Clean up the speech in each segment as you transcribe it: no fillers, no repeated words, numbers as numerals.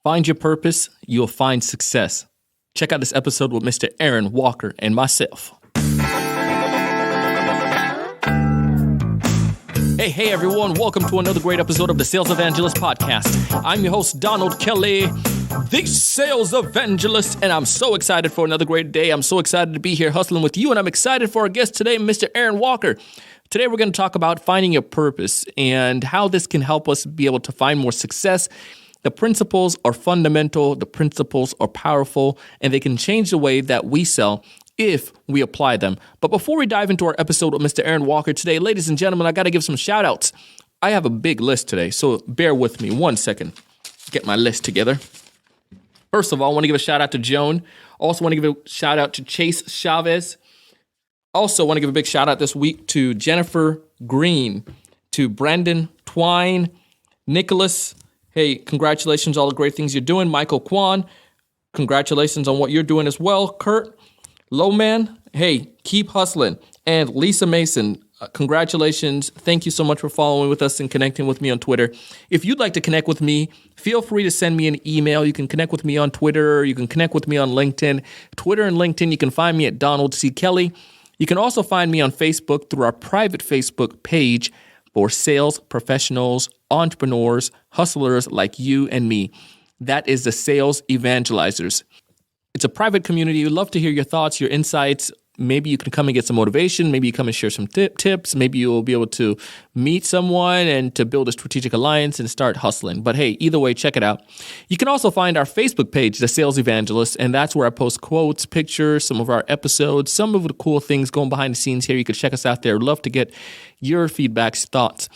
Find your purpose, you'll find success. Check out this episode with Mr. Aaron Walker and myself. Hey everyone, welcome to another great episode of the Sales Evangelist podcast. I'm your host, Donald Kelly, the Sales Evangelist, and I'm so excited for another great day. I'm so excited to be here hustling with you, and I'm excited for our guest today, Mr. Aaron Walker. Today we're going to talk about finding your purpose and how this can help us be able to find more success. The principles are fundamental, the principles are powerful, and they can change the way that we sell if we apply them. But before we dive into our episode with Mr. Aaron Walker today, ladies and gentlemen, I got to give some shout outs. I have a big list today, so bear with me 1 second. Get my list together. First of all, I want to give a shout out to Joan. Also want to give a shout out to Chase Chavez. Also want to give a big shout out this week to Jennifer Green, to Brandon Twine, Nicholas. Hey, congratulations, all the great things you're doing. Michael Kwan, congratulations on what you're doing as well. Kurt Lowman, hey, keep hustling. And Lisa Mason, congratulations. Thank you so much for following with us and connecting with me on Twitter. If you'd like to connect with me, feel free to send me an email. You can connect with me on Twitter. You can connect with me on LinkedIn. Twitter and LinkedIn, you can find me at Donald C. Kelly. You can also find me on Facebook through our private Facebook page for sales professionals, entrepreneurs, hustlers like you and me. That is the Sales Evangelizers. It's a private community. We'd love to hear your thoughts, your insights. Maybe you can come and get some motivation. Maybe you come and share some tips. Maybe you'll be able to meet someone and to build a strategic alliance and start hustling. But hey, either way, check it out. You can also find our Facebook page, The Sales Evangelist, and that's where I post quotes, pictures, some of our episodes, some of the cool things going behind the scenes here. You can check us out there. Love to get your feedbacks, thoughts.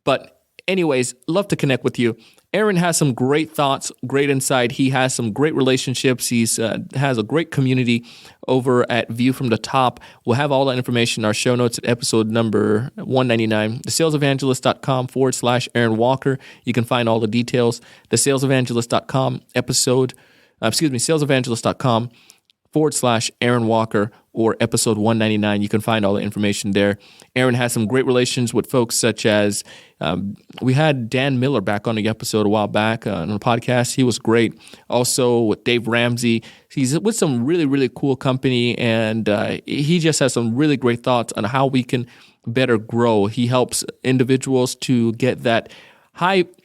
But anyways, love to connect with you. Aaron has some great thoughts, great insight. He has some great relationships. He's has a great community over at View from the Top. We'll have all that information in our show notes at episode number 199, thesalesevangelist.com/Aaron Walker. You can find all the details. Thesalesevangelist.com salesevangelist.com/Aaron Walker or episode 199. You can find all the information there. Aaron has some great relations with folks such as, we had Dan Miller back on the episode a while back on the podcast. He was great. Also with Dave Ramsey. He's with some really, really cool company, and he just has some really great thoughts on how we can better grow. He helps individuals to get that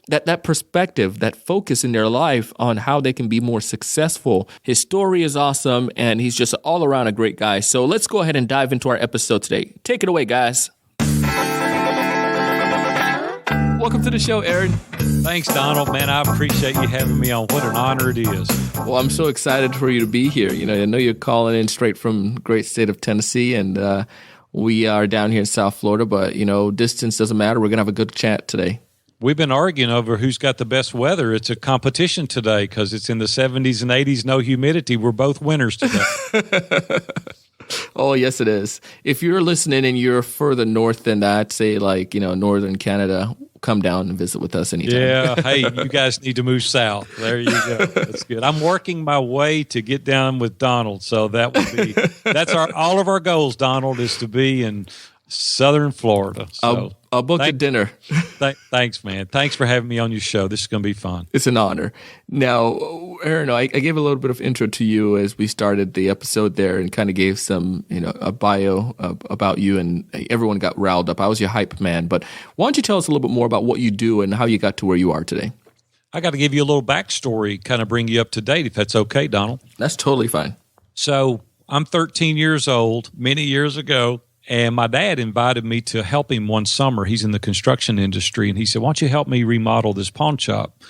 that perspective, that focus in their life on how they can be more successful. His story is awesome, and he's just all around a great guy. So let's go ahead and dive into our episode today. Take it away, guys. Welcome to the show, Aaron. Thanks, Donald. Man, I appreciate you having me on. What an honor it is. Well, I'm so excited for you to be here. You know, I know you're calling in straight from the great state of Tennessee, and we are down here in South Florida, but, you know, distance doesn't matter. We're going to have a good chat today. We've been arguing over who's got the best weather. It's a competition today because it's in the 70s and 80s, no humidity. We're both winners today. Oh, yes, it is. If you're listening and you're further north than that, say like, you know, northern Canada, come down and visit with us anytime. Yeah. Hey, you guys need to move south. There you go. That's good. I'm working my way to get down with Donald. So that's all of our goals, Donald, is to be in Southern Florida. So I'll book a dinner. Thanks, man. Thanks for having me on your show. This is going to be fun. It's an honor. Now, Aaron, I gave a little bit of intro to you as we started the episode there, and kind of gave some, you know, a bio about you, and everyone got riled up. I was your hype man, but why don't you tell us a little bit more about what you do and how you got to where you are today? I got to give you a little backstory, kind of bring you up to date, if that's okay, Donald. That's totally fine. So I'm 13 years old, many years ago. And my dad invited me to help him one summer. He's in the construction industry. And he said, why don't you help me remodel this pawn shop?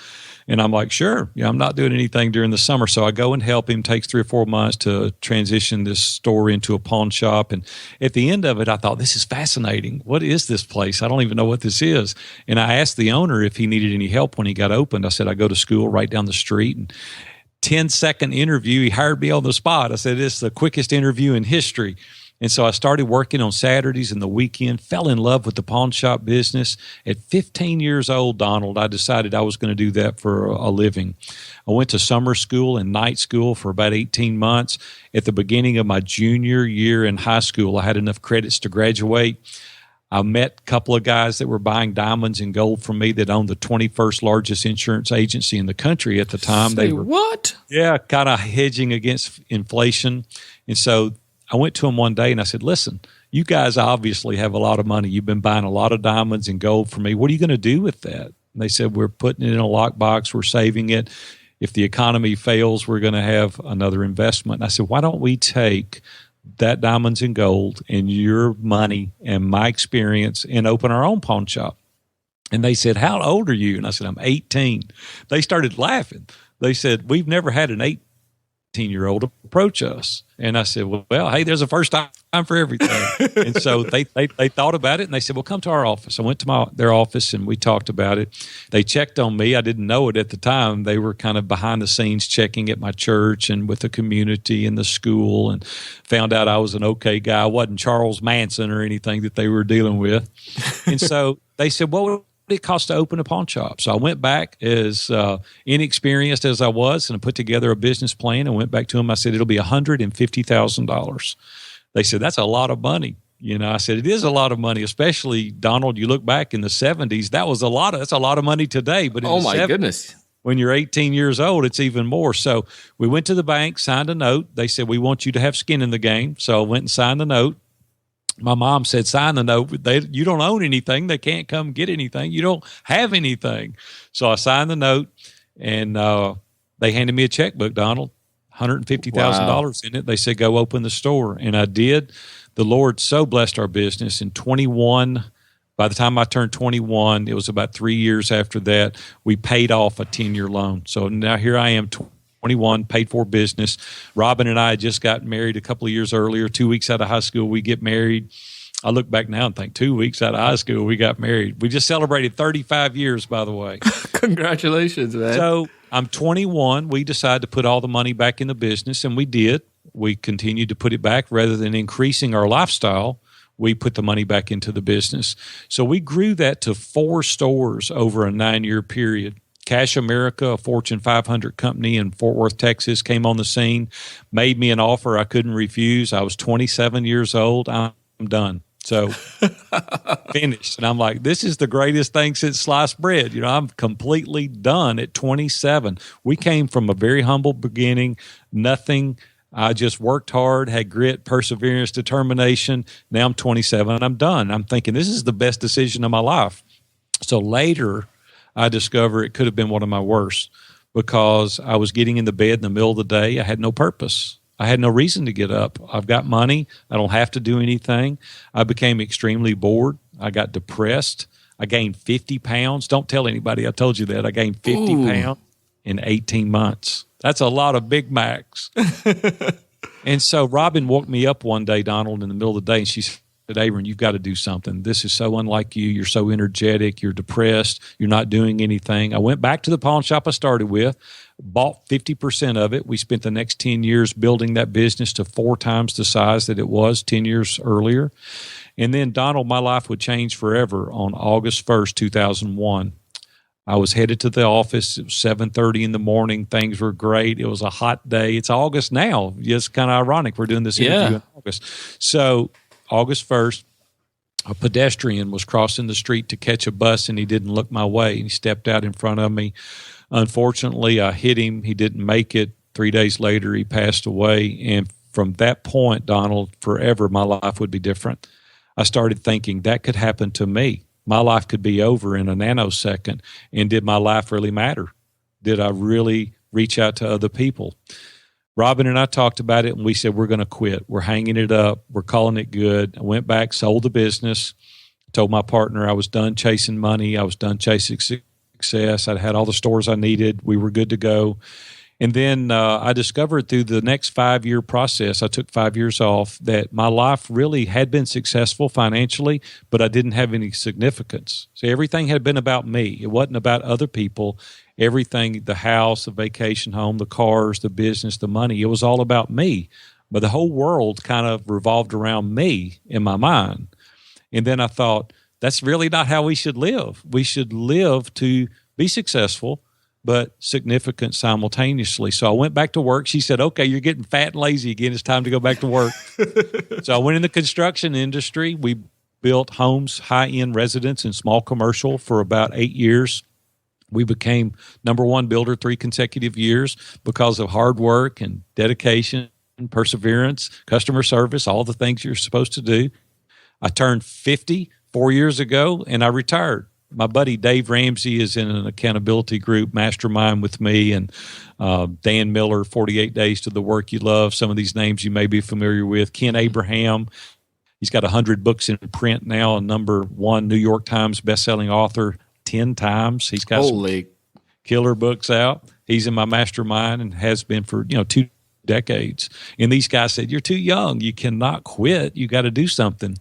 And I'm like, sure. Yeah, I'm not doing anything during the summer. So I go and help him. Takes 3 or 4 months to transition this store into a pawn shop. And at the end of it, I thought, this is fascinating. What is this place? I don't even know what this is. And I asked the owner if he needed any help when he got opened. I said, I go to school right down the street. And 10-second interview, he hired me on the spot. I said, it's the quickest interview in history. And so I started working on Saturdays and the weekend, fell in love with the pawn shop business. At 15 years old, Donald, I decided I was going to do that for a living. I went to summer school and night school for about 18 months. At the beginning of my junior year in high school, I had enough credits to graduate. I met a couple of guys that were buying diamonds and gold from me that owned the 21st largest insurance agency in the country at the time. Say they were, what? Yeah, kind of hedging against inflation. And so I went to them one day and I said, listen, you guys obviously have a lot of money. You've been buying a lot of diamonds and gold from me. What are you going to do with that? And they said, we're putting it in a lockbox. We're saving it. If the economy fails, we're going to have another investment. And I said, why don't we take that diamonds and gold and your money and my experience and open our own pawn shop? And they said, how old are you? And I said, I'm 18. They started laughing. They said, we've never had an 18-year-old approach us. And I said, well, hey, there's a first time for everything. And so they thought about it, and they said, well, come to our office. I went to their office, and we talked about it. They checked on me. I didn't know it at the time. They were kind of behind the scenes checking at my church and with the community and the school, and found out I was an okay guy. I wasn't Charles Manson or anything that they were dealing with. And so they said, well, it cost to open a pawn shop. So I went back as inexperienced as I was, and I put together a business plan and went back to them. I said, it'll be $150,000. They said, that's a lot of money. You know, I said, it is a lot of money, especially, Donald, you look back in the 70s, that's a lot of money today. But in oh the my 70s, goodness. When you're 18 years old, it's even more. So we went to the bank, signed a note. They said, we want you to have skin in the game. So I went and signed the note. My mom said, sign the note. You don't own anything. They can't come get anything. You don't have anything. So I signed the note, and they handed me a checkbook, Donald, $150,000 in it. They said, go open the store. And I did. The Lord so blessed our business. In 21, by the time I turned 21, it was about 3 years after that, we paid off a 10-year loan. So now here I am, 21, paid for business. Robin and I had just got married a couple of years earlier. 2 weeks out of high school, we get married. I look back now and think 2 weeks out of high school, we got married. We just celebrated 35 years, by the way. Congratulations, man. So I'm 21. We decided to put all the money back in the business, and we did. We continued to put it back rather than increasing our lifestyle. We put the money back into the business. So we grew that to 4 stores over a 9-year period. Cash America, a Fortune 500 company in Fort Worth, Texas, came on the scene, made me an offer I couldn't refuse. I was 27 years old. I'm done. So finished. And I'm like, this is the greatest thing since sliced bread. You know, I'm completely done at 27. We came from a very humble beginning, nothing. I just worked hard, had grit, perseverance, determination. Now I'm 27 and I'm done. I'm thinking this is the best decision of my life. So later, I discover it could have been one of my worst, because I was getting in the bed in the middle of the day. I had no purpose. I had no reason to get up. I've got money. I don't have to do anything. I became extremely bored. I got depressed. I gained 50 pounds. Don't tell anybody I told you that. I gained 50 pounds in 18 months. That's a lot of Big Macs. And so Robin woke me up one day, Donald, in the middle of the day, and she said, Aaron, you've got to do something. This is so unlike you. You're so energetic. You're depressed. You're not doing anything. I went back to the pawn shop I started with, bought 50% of it. We spent the next 10 years building that business to 4 times the size that it was 10 years earlier. And then, Donald, my life would change forever on August 1st, 2001. I was headed to the office. It was 7:30 in the morning. Things were great. It was a hot day. It's August now. It's kind of ironic we're doing this interview in August. So August 1st, a pedestrian was crossing the street to catch a bus, and he didn't look my way. He stepped out in front of me. Unfortunately, I hit him. He didn't make it. 3 days later, he passed away. And from that point, Donald, forever, my life would be different. I started thinking that could happen to me. My life could be over in a nanosecond. And did my life really matter? Did I really reach out to other people? Robin and I talked about it, and we said, we're going to quit. We're hanging it up. We're calling it good. I went back, sold the business, told my partner I was done chasing money. I was done chasing success. I'd had all the stores I needed. We were good to go. And then I discovered through the next 5-year process, I took 5 years off, that my life really had been successful financially, but I didn't have any significance. So everything had been about me. It wasn't about other people. Everything, the house, the vacation home, the cars, the business, the money, it was all about me. But the whole world kind of revolved around me in my mind. And then I thought, that's really not how we should live. We should live to be successful, but significant simultaneously. So I went back to work. She said, okay, you're getting fat and lazy again. It's time to go back to work. So I went in the construction industry. We built homes, high-end residence and small commercial for about 8 years. We became number one builder 3 consecutive years because of hard work and dedication, perseverance, customer service, all the things you're supposed to do. I turned 50 4 years ago, and I retired. My buddy Dave Ramsey is in an accountability group mastermind with me, and Dan Miller, 48 Days to the Work You Love, some of these names you may be familiar with. Ken Abraham, he's got 100 books in print now, a number 1 New York Times bestselling author 10 times. He's got some killer books out. He's in my mastermind and has been for 2 decades. And these guys said, "You're too young. You cannot quit. You got to do something."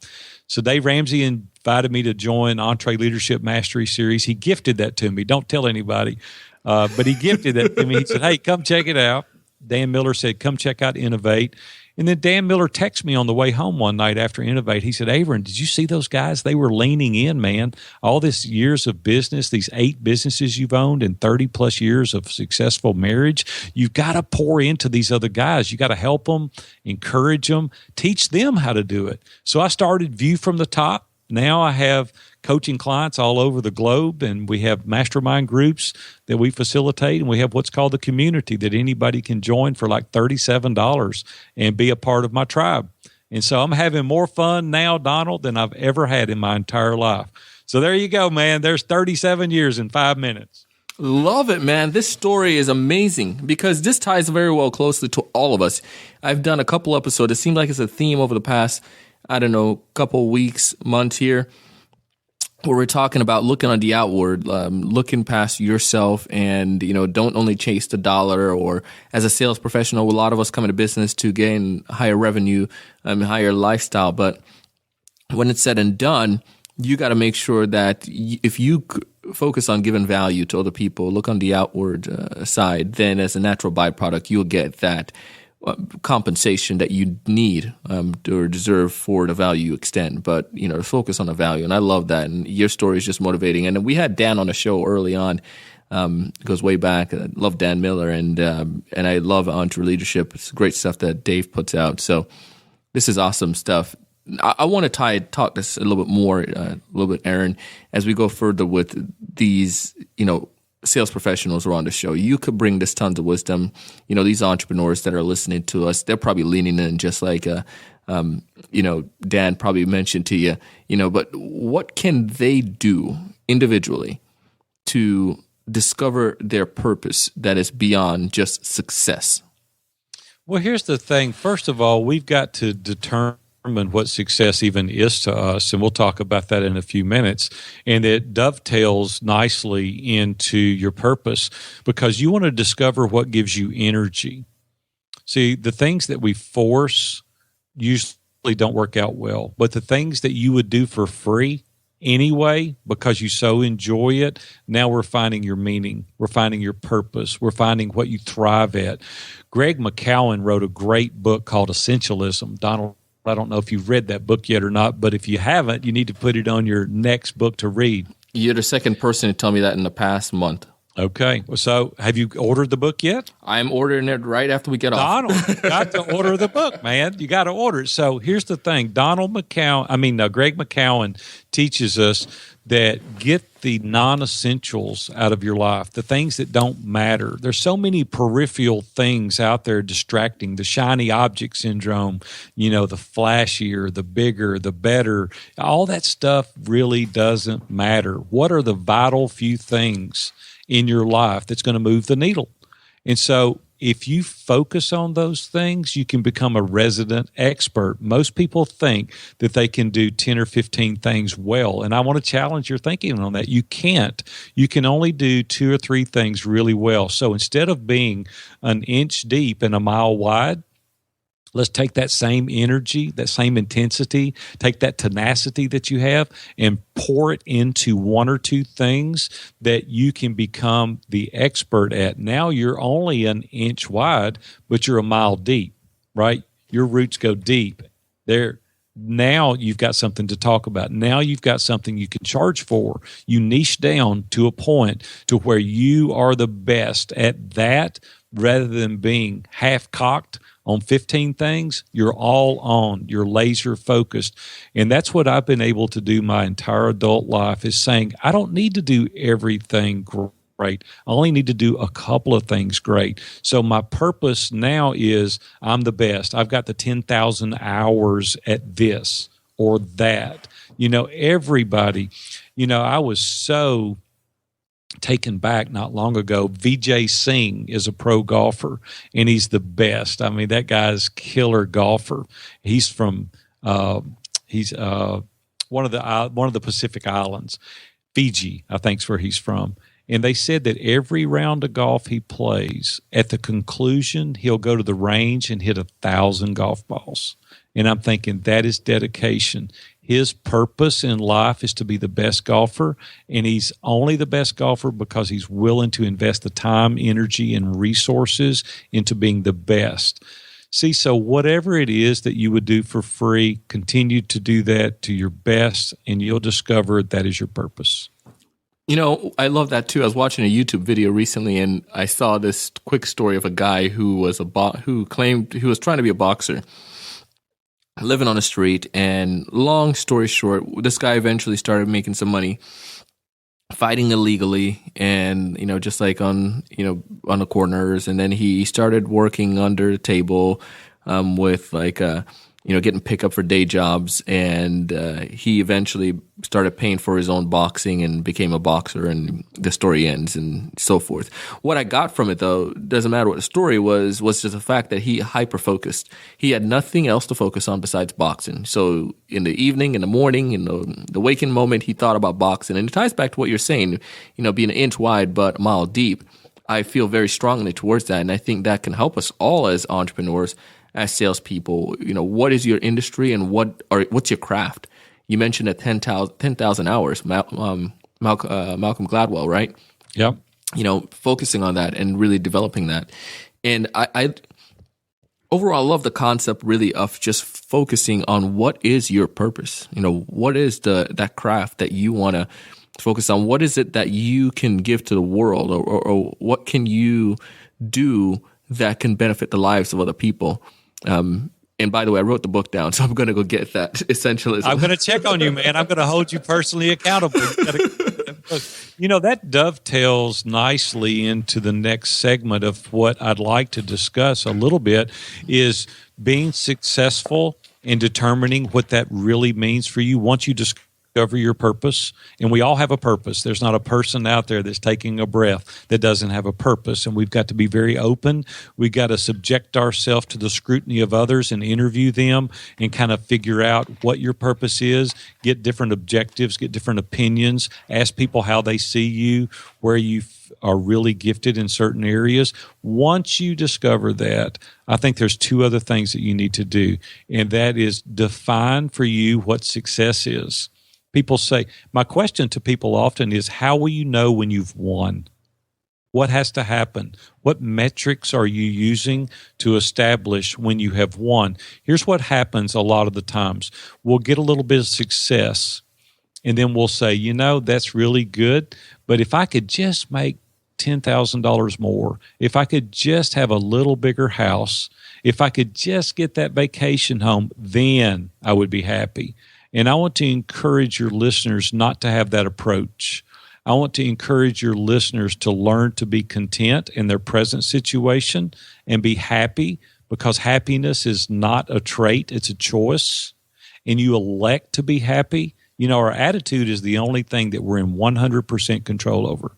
So Dave Ramsey invited me to join Entree Leadership Mastery Series. He gifted that to me. Don't tell anybody. But he gifted that to me. He said, "Hey, come check it out." Dan Miller said, "Come check out Innovate." And then Dan Miller texted me on the way home one night after Innovate. He said, "Averin, did you see those guys? They were leaning in, man. All this years of business, these 8 businesses you've owned and 30 plus years of successful marriage, you've got to pour into these other guys. You got to help them, encourage them, teach them how to do it." So I started View from the Top. Now I have coaching clients all over the globe, and we have mastermind groups that we facilitate, and we have what's called the community that anybody can join for like $37 and be a part of my tribe. And so I'm having more fun now, Donald, than I've ever had in my entire life. So there you go, man. There's 37 years in 5 minutes. Love it, man. This story is amazing because this ties very well closely to all of us. I've done a couple episodes. It seems like it's a theme over the past, couple weeks, months here, where we're talking about looking on the outward, looking past yourself, and don't only chase the dollar. Or as a sales professional, a lot of us come into business to gain higher revenue, higher lifestyle. But when it's said and done, you got to make sure that if you focus on giving value to other people, look on the outward side, then as a natural byproduct, you'll get that compensation that you need or deserve for the value you extend. But focus on the value, and I love that. And your story is just motivating. And we had Dan on the show early on. It goes way back. I love Dan Miller, and I love Entre Leadership. It's great stuff that Dave puts out. So this is awesome stuff. I want to talk this a little bit more, Aaron, as we go further with these, sales professionals who are on the show. You could bring this tons of wisdom. These entrepreneurs that are listening to us, they're probably leaning in just like, Dan probably mentioned to you, but what can they do individually to discover their purpose that is beyond just success? Well, here's the thing. First of all, we've got to determine what success even is to us, and we'll talk about that in a few minutes. And it dovetails nicely into your purpose because you want to discover what gives you energy. See, the things that we force usually don't work out well, but the things that you would do for free anyway because you so enjoy it, now we're finding your meaning. We're finding your purpose. We're finding what you thrive at. Greg McCowan wrote a great book called Essentialism. Donald, I don't know if you've read that book yet or not, but if you haven't, you need to put it on your next book to read. You're the second person to tell me that in the past month. Okay. So have you ordered the book yet? I'm ordering it right after we get off. Donald, got to order the book, man. You got to order it. So here's the thing. Greg McCowan teaches us that get the non-essentials out of your life, the things that don't matter. There's so many peripheral things out there distracting, the shiny object syndrome, the flashier, the bigger, the better. All that stuff really doesn't matter. What are the vital few things in your life that's going to move the needle? And so if you focus on those things, you can become a resident expert. Most people think that they can do 10 or 15 things well, and I want to challenge your thinking on that. You can't. You can only do 2 or 3 things really well. So instead of being an inch deep and a mile wide, let's take that same energy, that same intensity, take that tenacity that you have and pour it into 1 or 2 things that you can become the expert at. Now you're only an inch wide, but you're a mile deep, right? Your roots go deep. Now you've got something to talk about. Now you've got something you can charge for. You niche down to a point to where you are the best at that rather than being half-cocked on 15 things. You're all on. You're laser focused. And that's what I've been able to do my entire adult life, is saying I don't need to do everything great. I only need to do a couple of things great. So my purpose now is I'm the best. I've got the 10,000 hours at this or that. Everybody, I was so taken back not long ago. Vijay Singh is a pro golfer, and he's the best. I mean, that guy's killer golfer. He's from one of the Pacific Islands. Fiji, I think, is where he's from. And they said that every round of golf he plays, at the conclusion, he'll go to the range and hit 1,000 golf balls. And I'm thinking that is dedication. His purpose in life is to be the best golfer, and he's only the best golfer because he's willing to invest the time, energy, and resources into being the best. See, so whatever it is that you would do for free, continue to do that to your best, and you'll discover that is your purpose. I love that too. I was watching a YouTube video recently, and I saw this quick story of a guy who was who claimed he was trying to be a boxer, living on the street. And long story short, this guy eventually started making some money fighting illegally, and just like on the corners. And then he started working under the table with getting pickup for day jobs, and he eventually started paying for his own boxing and became a boxer, and the story ends and so forth. What I got from it, though, doesn't matter what the story was just the fact that he hyper-focused. He had nothing else to focus on besides boxing. So in the evening, in the morning, in the waking moment, he thought about boxing. And it ties back to what you're saying, being an inch wide but a mile deep. I feel very strongly towards that, and I think that can help us all as entrepreneurs, as salespeople. What is your industry and what's your craft? You mentioned at 10,000 hours, Malcolm Gladwell, right? Yep. Focusing on that and really developing that. And I overall love the concept really of just focusing on what is your purpose. What is that craft that you want to focus on? What is it that you can give to the world, or what can you do that can benefit the lives of other people? And by the way, I wrote the book down, so I'm going to go get that Essentialism. I'm going to check on you, man. I'm going to hold you personally accountable. That dovetails nicely into the next segment of what I'd like to discuss a little bit, is being successful and determining what that really means for you once you discover your purpose. And we all have a purpose. There's not a person out there that's taking a breath that doesn't have a purpose. And we've got to be very open. We've got to subject ourselves to the scrutiny of others and interview them and kind of figure out what your purpose is, get different objectives, get different opinions, ask people how they see you, where you are really gifted in certain areas. Once you discover that, I think there's two other things that you need to do, and that is define for you what success is. People say, my question to people often is, how will you know when you've won? What has to happen? What metrics are you using to establish when you have won? Here's what happens a lot of the times. We'll get a little bit of success, and then we'll say, that's really good, but if I could just make $10,000 more, if I could just have a little bigger house, if I could just get that vacation home, then I would be happy. And I want to encourage your listeners not to have that approach. I want to encourage your listeners to learn to be content in their present situation and be happy, because happiness is not a trait, it's a choice. And you elect to be happy. Our attitude is the only thing that we're in 100% control over.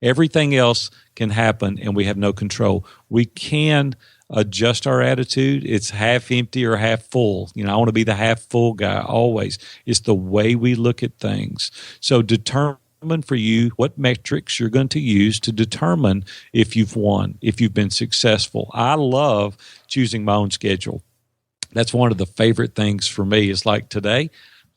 Everything else can happen and we have no control. We can adjust our attitude. It's half empty or half full. I want to be the half full guy always. It's the way we look at things. So determine for you what metrics you're going to use to determine if you've won, if you've been successful. I love choosing my own schedule. That's one of the favorite things for me. It's like, today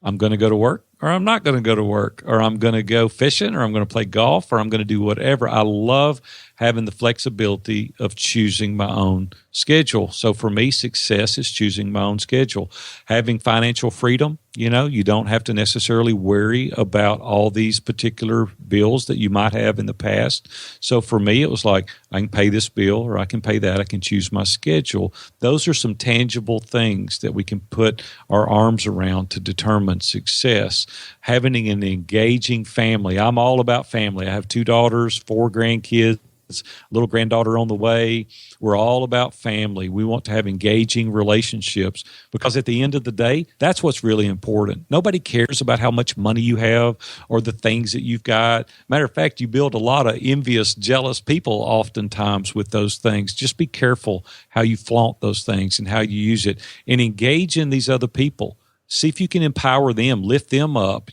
I'm going to go to work, or I'm not going to go to work, or I'm going to go fishing, or I'm going to play golf, or I'm going to do whatever. I love having the flexibility of choosing my own schedule. So for me, success is choosing my own schedule. Having financial freedom, you don't have to necessarily worry about all these particular bills that you might have in the past. So for me, it was like, I can pay this bill or I can pay that. I can choose my schedule. Those are some tangible things that we can put our arms around to determine success. Having an engaging family. I'm all about family. I have 2 daughters, 4 grandkids, a little granddaughter on the way. We're all about family. We want to have engaging relationships because at the end of the day, that's what's really important. Nobody cares about how much money you have or the things that you've got. Matter of fact, you build a lot of envious, jealous people oftentimes with those things. Just be careful how you flaunt those things and how you use it, and engage in these other people. See if you can empower them, lift them up,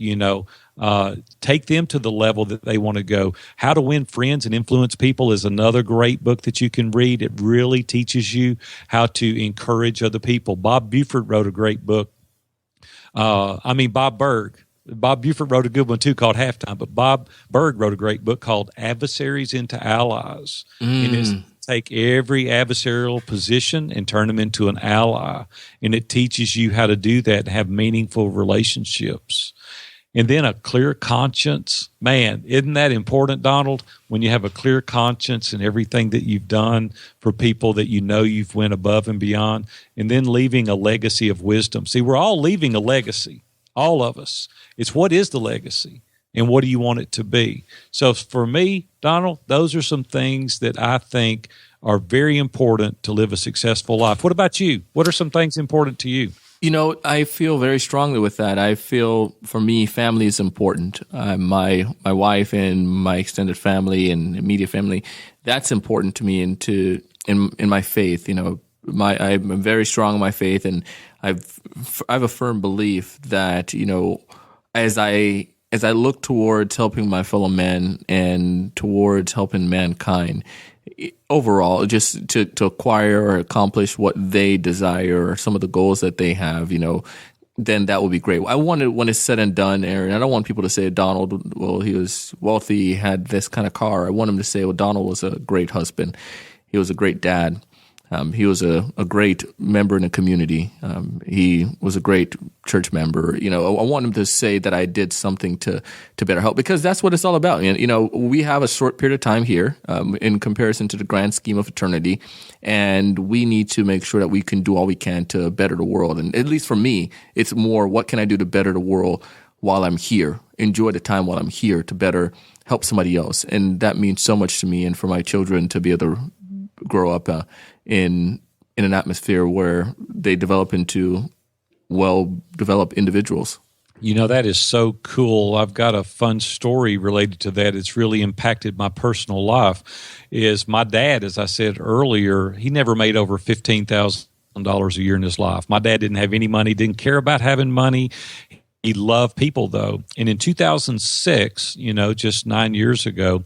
take them to the level that they want to go. How to Win Friends and Influence People is another great book that you can read. It really teaches you how to encourage other people. Bob Buford wrote a great book. Bob Berg. Bob Buford wrote a good one too called Halftime, but Bob Berg wrote a great book called Adversaries into Allies. And it's take every adversarial position and turn them into an ally. And it teaches you how to do that and have meaningful relationships. And then a clear conscience. Man, isn't that important, Donald? When you have a clear conscience in everything that you've done for people that you've went above and beyond. And then leaving a legacy of wisdom. See, we're all leaving a legacy, all of us. It's what is the legacy? And what do you want it to be? So for me, Donald, those are some things that I think are very important to live a successful life. What about you? What are some things important to you? I feel very strongly with that. I feel for me, family is important. My wife and my extended family and immediate family, that's important to me and in my faith. I'm very strong in my faith, and I have a firm belief that as I look towards helping my fellow men and towards helping mankind overall, just to acquire or accomplish what they desire or some of the goals that they have, then that would be great. I want it when it's said and done, Aaron. I don't want people to say Donald, well, he was wealthy, he had this kind of car. I want them to say, well, Donald was a great husband. He was a great dad. He was a great member in the community. He was a great church member. I want him to say that I did something to better help, because that's what it's all about. And, we have a short period of time here in comparison to the grand scheme of eternity, and we need to make sure that we can do all we can to better the world. And at least for me, it's more, what can I do to better the world while I'm here? Enjoy the time while I'm here to better help somebody else. And that means so much to me, and for my children to be able to grow up in an atmosphere where they develop into well-developed individuals. That is so cool. I've got a fun story related to that. It's really impacted my personal life. Is my dad, as I said earlier, he never made over $15,000 a year in his life. My dad didn't have any money, didn't care about having money. He loved people, though. And in 2006, just 9 years ago,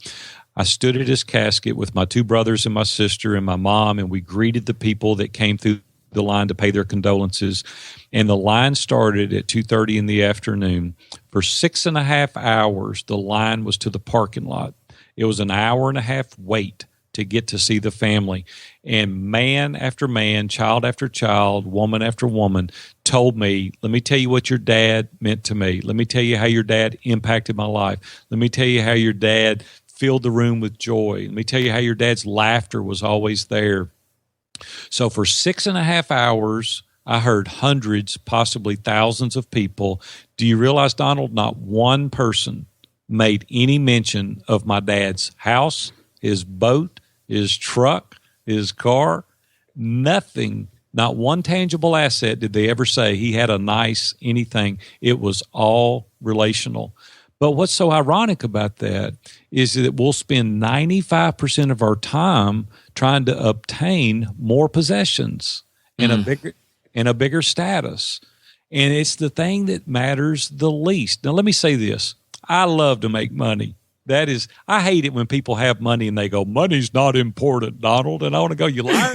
I stood at his casket with my 2 brothers and my sister and my mom, and we greeted the people that came through the line to pay their condolences. And the line started at 2:30 in the afternoon. For 6.5 hours, the line was to the parking lot. It was an hour and a half wait to get to see the family. And man after man, child after child, woman after woman told me, let me tell you what your dad meant to me. Let me tell you how your dad impacted my life. Let me tell you how your dad filled the room with joy. Let me tell you how your dad's laughter was always there. So for 6.5 hours, I heard hundreds, possibly thousands of people. Do you realize, Donald, not one person made any mention of my dad's house, his boat, his truck, his car? Nothing, not one tangible asset did they ever say he had a nice anything. It was all relational. But what's so ironic about that is that we'll spend 95% of our time trying to obtain more possessions and a bigger status. And it's the thing that matters the least. Now, let me say this. I love to make money. I hate it when people have money and they go, money's not important, Donald. And I want to go, you liar.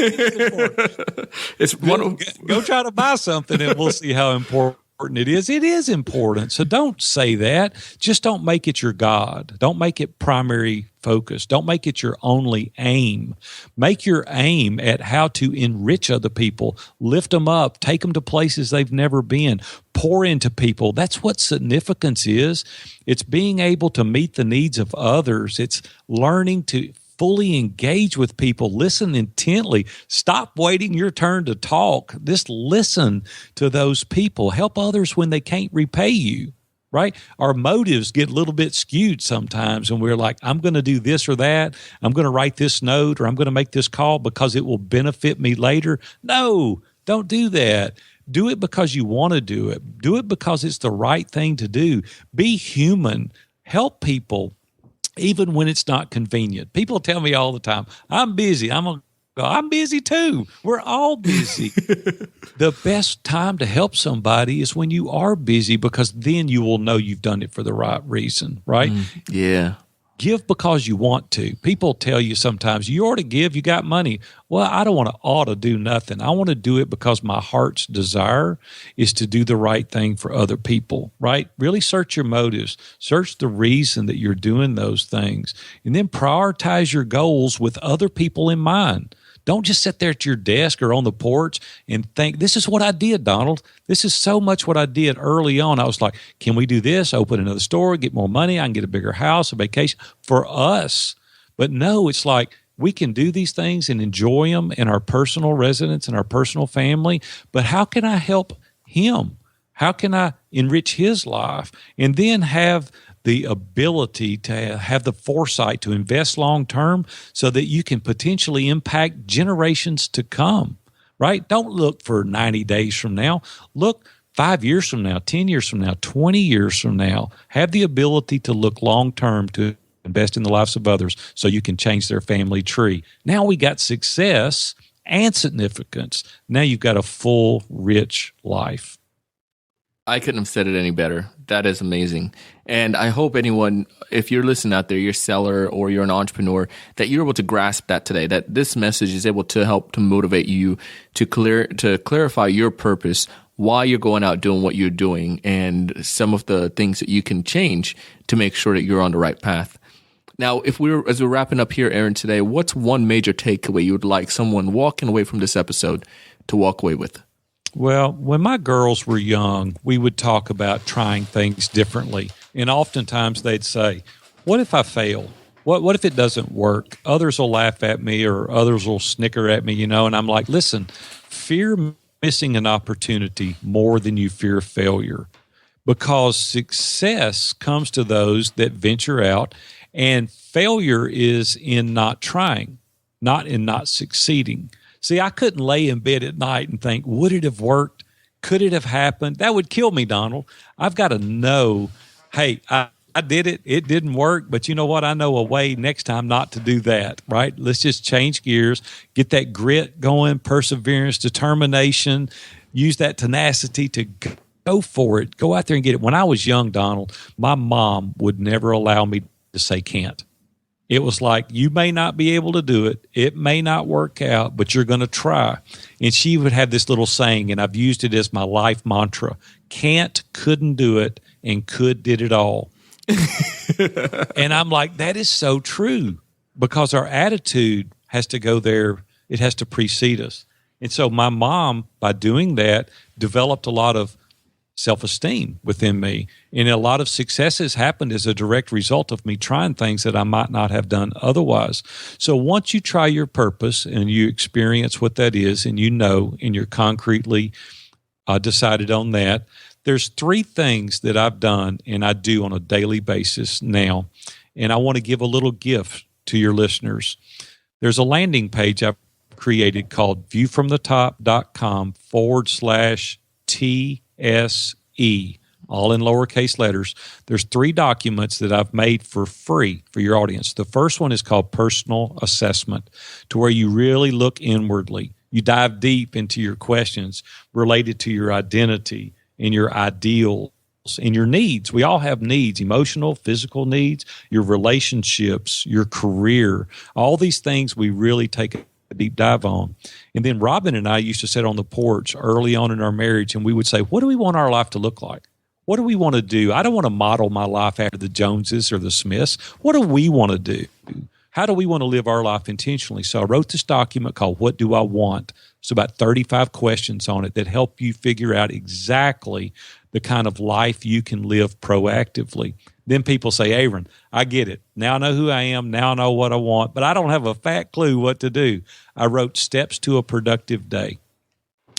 It's important. It's go try to buy something and we'll see how important it is. It is important. So don't say that. Just don't make it your God. Don't make it primary focus. Don't make it your only aim. Make your aim at how to enrich other people, lift them up, take them to places they've never been, pour into people. That's what significance is. It's being able to meet the needs of others. It's learning to fully engage with people, listen intently, stop waiting your turn to talk. Just listen to those people. Help others when they can't repay you, right? Our motives get a little bit skewed sometimes, and we're like, I'm going to do this or that. I'm going to write this note, or I'm going to make this call because it will benefit me later. No, don't do that. Do it because you want to do it. Do it because it's the right thing to do. Be human. Help people. Even when it's not convenient. People tell me all the time, I'm busy. I'm busy too. We're all busy. The best time to help somebody is when you are busy, because then you will know you've done it for the right reason, right? Yeah. Give because you want to. People tell you sometimes, you ought to give, you got money. Well, I don't want to ought to do nothing. I want to do it because my heart's desire is to do the right thing for other people, right? Really search your motives. Search the reason that you're doing those things. And then prioritize your goals with other people in mind. Don't just sit there at your desk or on the porch and think, this is what I did, Donald. This is so much what I did early on. I was like, can we do this? Open another store, get more money. I can get a bigger house, a vacation for us. But no, it's like we can do these things and enjoy them in our personal residence and our personal family. But how can I help him? How can I enrich his life? And then have the ability to have the foresight to invest long term so that you can potentially impact generations to come, right? Don't look for 90 days from now. Look 5 years from now, 10 years from now, 20 years from now. Have the ability to look long term to invest in the lives of others so you can change their family tree. Now we got success and significance. Now you've got a full, rich life. I couldn't have said it any better. That is amazing. And I hope anyone, if you're listening out there, you're a seller or you're an entrepreneur, that you're able to grasp that today, that this message is able to help to motivate you to clarify your purpose, why you're going out doing what you're doing, and some of the things that you can change to make sure that you're on the right path. Now, as we're wrapping up here, Aaron, today, what's one major takeaway you would like someone walking away from this episode to walk away with? Well, when my girls were young, we would talk about trying things differently. And oftentimes they'd say, what if I fail? What if it doesn't work? Others will laugh at me or others will snicker at me, and I'm like, listen, fear missing an opportunity more than you fear failure, because success comes to those that venture out, and failure is in not trying, not in not succeeding. See, I couldn't lay in bed at night and think, would it have worked? Could it have happened? That would kill me, Donald. I've got to know, hey, I did it. It didn't work, but you know what? I know a way next time not to do that, right? Let's just change gears, get that grit going, perseverance, determination, use that tenacity to go for it. Go out there and get it. When I was young, Donald, my mom would never allow me to say can't. It was like, you may not be able to do it. It may not work out, but you're going to try. And she would have this little saying, and I've used it as my life mantra: can't, couldn't do it, and could did it all. And I'm like, that is so true, because our attitude has to go there. It has to precede us. And so my mom, by doing that, developed a lot of self-esteem within me. And a lot of successes happened as a direct result of me trying things that I might not have done otherwise. So once you try your purpose and you experience what that is, and and you're concretely decided on that, there's 3 things that I've done and I do on a daily basis now. And I want to give a little gift to your listeners. There's a landing page I've created called viewfromthetop.com/TSE, all in lowercase letters. There's 3 documents that I've made for free for your audience. The first one is called Personal Assessment, to where you really look inwardly. You dive deep into your questions related to your identity and your ideals and your needs. We all have needs: emotional, physical needs, your relationships, your career. All these things we really take a deep dive on. And then Robin and I used to sit on the porch early on in our marriage, and we would say, what do we want our life to look like? What do we want to do? I don't want to model my life after the Joneses or the Smiths. What do we want to do? How do we want to live our life intentionally? So I wrote this document called What Do I Want? It's about 35 questions on it that help you figure out exactly the kind of life you can live proactively. Then people say, Aaron, I get it. Now I know who I am. Now I know what I want, but I don't have a fat clue what to do. I wrote Steps to a Productive Day.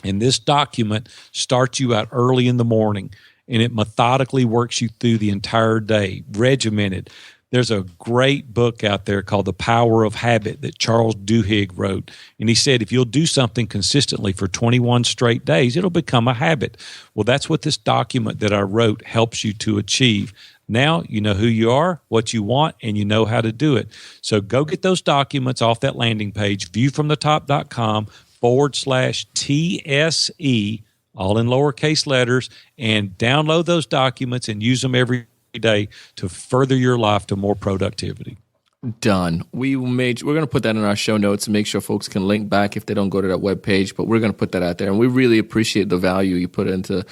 And this document starts you out early in the morning, and it methodically works you through the entire day, regimented. There's a great book out there called The Power of Habit that Charles Duhigg wrote. And he said, if you'll do something consistently for 21 straight days, it'll become a habit. Well, that's what this document that I wrote helps you to achieve. Now you know who you are, what you want, and you know how to do it. So go get those documents off that landing page, viewfromthetop.com/TSE, all in lowercase letters, and download those documents and use them every day to further your life to more productivity. Done. We're going to put that in our show notes and make sure folks can link back if they don't go to that webpage, but we're going to put that out there. And we really appreciate the value you put into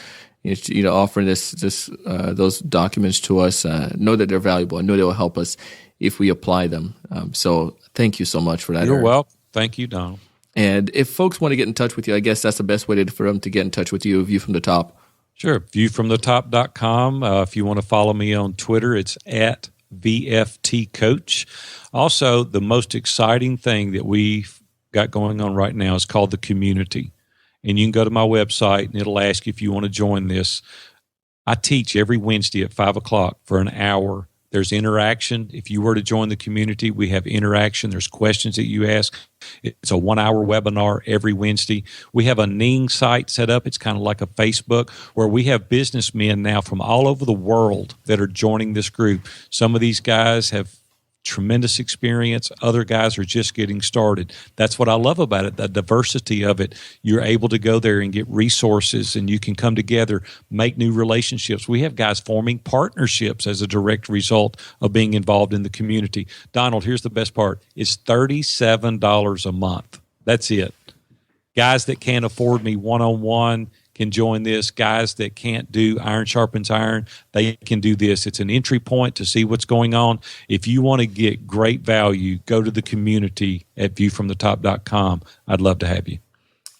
offering those documents to us. Know that they're valuable. I know they'll help us if we apply them. So thank you so much for that. You're welcome. Thank you, Donald. And if folks want to get in touch with you, I guess that's the best way for them to get in touch with you, View from the Top. Sure. Viewfromthetop.com. If you want to follow me on Twitter, it's at VFT Coach. Also, the most exciting thing that we've got going on right now is called the community. And you can go to my website and it'll ask you if you want to join this. I teach every Wednesday at 5 o'clock for an hour. There's interaction. If you were to join the community, we have interaction. There's questions that you ask. It's a 1-hour webinar every Wednesday. We have a Ning site set up. It's kind of like a Facebook where we have businessmen now from all over the world that are joining this group. Some of these guys have tremendous experience. Other guys are just getting started. That's what I love about it, the diversity of it. You're able to go there and get resources, and you can come together, make new relationships. We have guys forming partnerships as a direct result of being involved in the community. Donald, here's the best part. It's $37 a month. That's it. Guys that can't afford me one-on-one can join this. Guys that can't do iron sharpens iron, they can do this. It's an entry point to see what's going on. If you want to get great value, go to the community at viewfromthetop.com. I'd love to have you.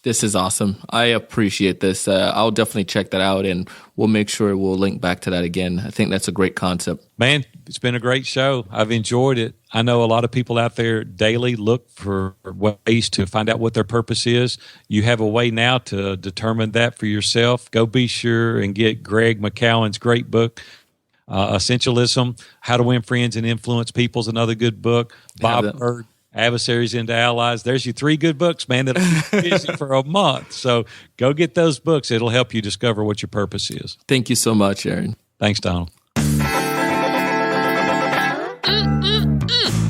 This is awesome. I appreciate this. I'll definitely check that out, and we'll make sure we'll link back to that again. I think that's a great concept. Man, it's been a great show. I've enjoyed it. I know a lot of people out there daily look for ways to find out what their purpose is. You have a way now to determine that for yourself. Go be sure and get Greg McCowan's great book, Essentialism, How to Win Friends and Influence People is another good book. Bob Bird, Adversaries into Allies. There's your 3 good books, man, that'll keep you busy for a month. So go get those books. It'll help you discover what your purpose is. Thank you so much, Aaron. Thanks, Donald.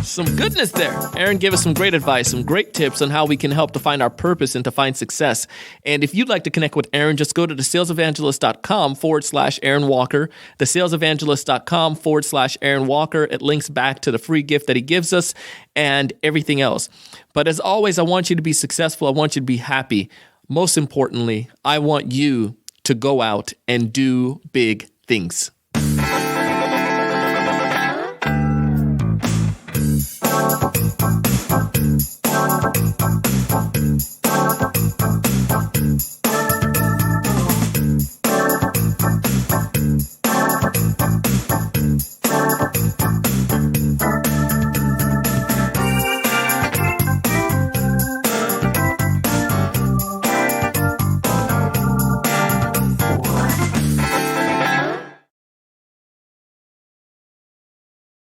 Some goodness there. Aaron gave us some great advice, some great tips on how we can help to find our purpose and to find success. And if you'd like to connect with Aaron, just go to thesalesevangelist.com/Aaron Walker, thesalesevangelist.com/Aaron Walker. It links back to the free gift that he gives us and everything else. But as always, I want you to be successful. I want you to be happy. Most importantly, I want you to go out and do big things.